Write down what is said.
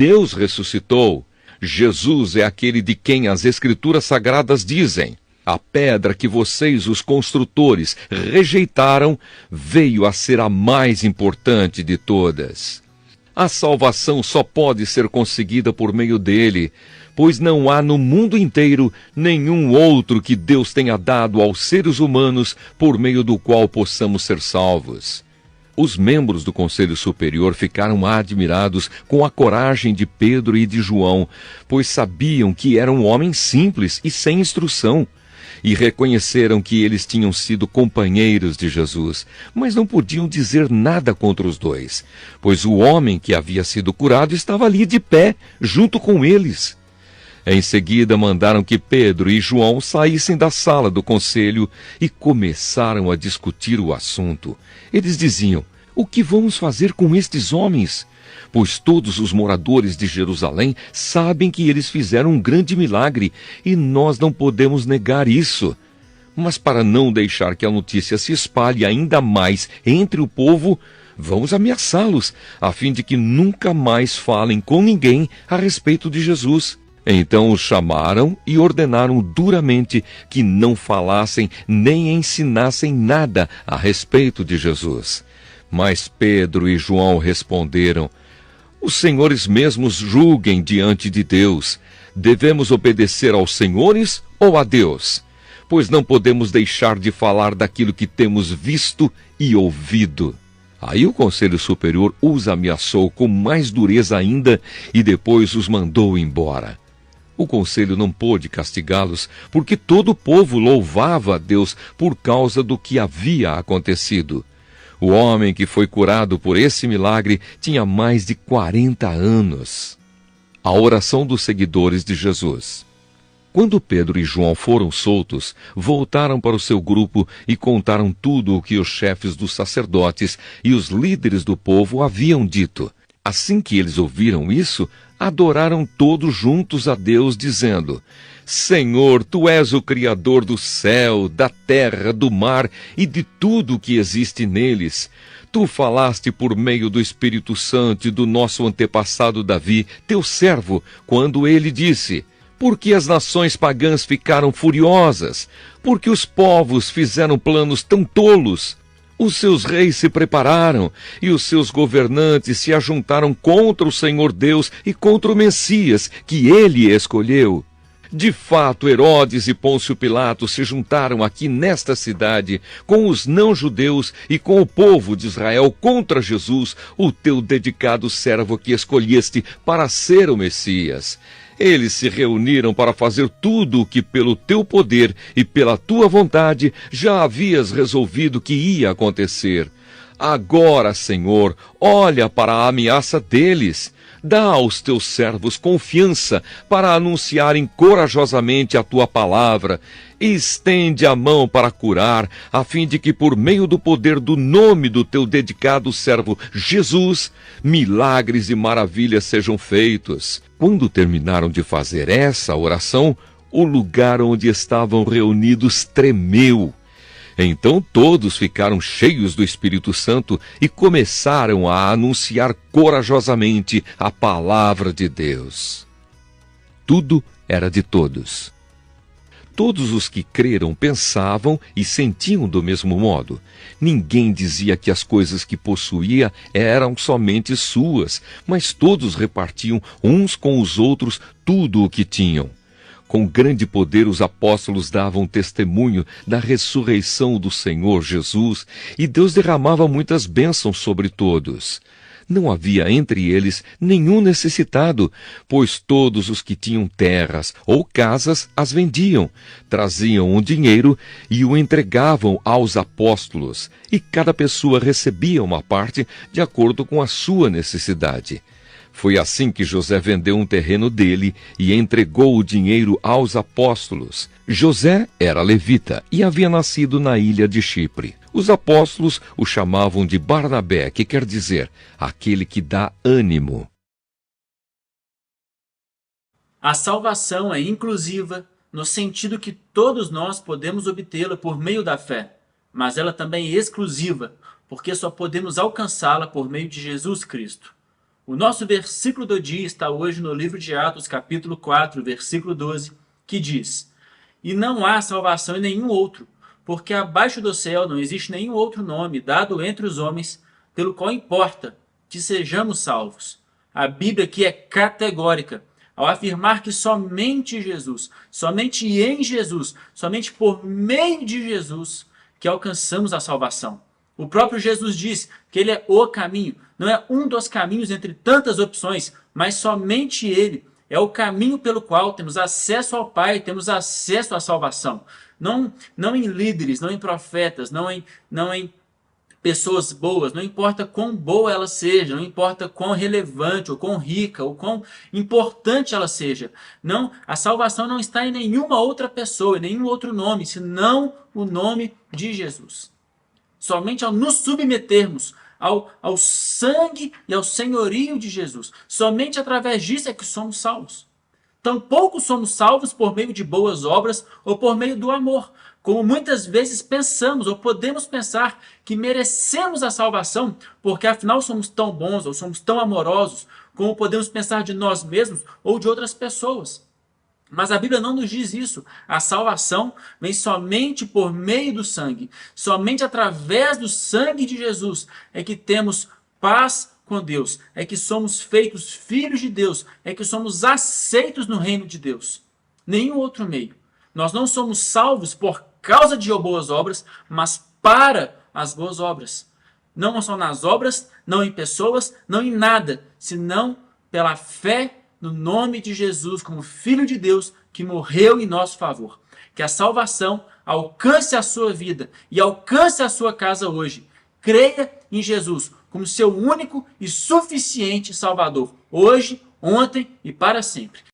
Deus ressuscitou. Jesus é aquele de quem as Escrituras Sagradas dizem: a pedra que vocês, os construtores, rejeitaram, veio a ser a mais importante de todas. A salvação só pode ser conseguida por meio dele, pois não há no mundo inteiro nenhum outro que Deus tenha dado aos seres humanos por meio do qual possamos ser salvos. Os membros do Conselho Superior ficaram admirados com a coragem de Pedro e de João, pois sabiam que eram homens simples e sem instrução, e reconheceram que eles tinham sido companheiros de Jesus, mas não podiam dizer nada contra os dois, pois o homem que havia sido curado estava ali de pé, junto com eles. Em seguida, mandaram que Pedro e João saíssem da sala do conselho e começaram a discutir o assunto. Eles diziam: o que vamos fazer com estes homens? Pois todos os moradores de Jerusalém sabem que eles fizeram um grande milagre, e nós não podemos negar isso. Mas para não deixar que a notícia se espalhe ainda mais entre o povo, vamos ameaçá-los, a fim de que nunca mais falem com ninguém a respeito de Jesus. Então os chamaram e ordenaram duramente que não falassem nem ensinassem nada a respeito de Jesus. Mas Pedro e João responderam: os senhores mesmos julguem diante de Deus. Devemos obedecer aos senhores ou a Deus? Pois não podemos deixar de falar daquilo que temos visto e ouvido. Aí o Conselho Superior os ameaçou com mais dureza ainda e depois os mandou embora. O conselho não pôde castigá-los, porque todo o povo louvava a Deus por causa do que havia acontecido. O homem que foi curado por esse milagre tinha mais de 40 anos. A oração dos seguidores de Jesus. Quando Pedro e João foram soltos, voltaram para o seu grupo e contaram tudo o que os chefes dos sacerdotes e os líderes do povo haviam dito. Assim que eles ouviram isso, adoraram todos juntos a Deus, dizendo: Senhor, Tu és o Criador do céu, da terra, do mar e de tudo o que existe neles. Tu falaste por meio do Espírito Santo e do nosso antepassado Davi, teu servo, quando ele disse: porque as nações pagãs ficaram furiosas, porque os povos fizeram planos tão tolos. Os seus reis se prepararam, e os seus governantes se ajuntaram contra o Senhor Deus e contra o Messias, que ele escolheu. De fato, Herodes e Pôncio Pilato se juntaram aqui nesta cidade, com os não-judeus e com o povo de Israel contra Jesus, o teu dedicado servo que escolheste para ser o Messias. Eles se reuniram para fazer tudo o que pelo teu poder e pela tua vontade já havias resolvido que ia acontecer. Agora, Senhor, olha para a ameaça deles. Dá aos teus servos confiança para anunciarem corajosamente a tua palavra. Estende a mão para curar, a fim de que por meio do poder do nome do teu dedicado servo Jesus, milagres e maravilhas sejam feitos. Quando terminaram de fazer essa oração, o lugar onde estavam reunidos tremeu. Então todos ficaram cheios do Espírito Santo e começaram a anunciar corajosamente a palavra de Deus. Tudo era de todos. Todos os que creram pensavam e sentiam do mesmo modo. Ninguém dizia que as coisas que possuía eram somente suas, mas todos repartiam uns com os outros tudo o que tinham. Com grande poder os apóstolos davam testemunho da ressurreição do Senhor Jesus, e Deus derramava muitas bênçãos sobre todos. Não havia entre eles nenhum necessitado, pois todos os que tinham terras ou casas as vendiam, traziam o dinheiro e o entregavam aos apóstolos, e cada pessoa recebia uma parte de acordo com a sua necessidade. Foi assim que José vendeu um terreno dele e entregou o dinheiro aos apóstolos. José era levita e havia nascido na ilha de Chipre. Os apóstolos o chamavam de Barnabé, que quer dizer, aquele que dá ânimo. A salvação é inclusiva, no sentido que todos nós podemos obtê-la por meio da fé, mas ela também é exclusiva, porque só podemos alcançá-la por meio de Jesus Cristo. O nosso versículo do dia está hoje no livro de Atos, capítulo 4, versículo 12, que diz: E não há salvação em nenhum outro, porque abaixo do céu não existe nenhum outro nome dado entre os homens, pelo qual importa que sejamos salvos. A Bíblia aqui é categórica ao afirmar que somente Jesus, somente em Jesus, somente por meio de Jesus que alcançamos a salvação. O próprio Jesus diz que ele é o caminho, não é um dos caminhos entre tantas opções, mas somente ele é o caminho pelo qual temos acesso ao Pai, temos acesso à salvação. Não em líderes, não em profetas, não em pessoas boas, não importa quão boa ela seja, não importa quão relevante, ou quão rica, ou quão importante ela seja. Não, a salvação não está em nenhuma outra pessoa, em nenhum outro nome, senão o nome de Jesus. Somente ao nos submetermos ao sangue e ao senhorio de Jesus, somente através disso é que somos salvos. Tampouco somos salvos por meio de boas obras ou por meio do amor, como muitas vezes pensamos ou podemos pensar que merecemos a salvação porque afinal somos tão bons ou somos tão amorosos, como podemos pensar de nós mesmos ou de outras pessoas. Mas a Bíblia não nos diz isso. A salvação vem somente por meio do sangue. Somente através do sangue de Jesus é que temos paz com Deus, é que somos feitos filhos de Deus, é que somos aceitos no reino de Deus. Nenhum outro meio. Nós não somos salvos por causa de boas obras, mas para as boas obras. Não só nas obras, não em pessoas, não em nada, senão pela fé no nome de Jesus como Filho de Deus que morreu em nosso favor. Que a salvação alcance a sua vida e alcance a sua casa hoje. Creia em Jesus como seu único e suficiente Salvador, hoje, ontem e para sempre.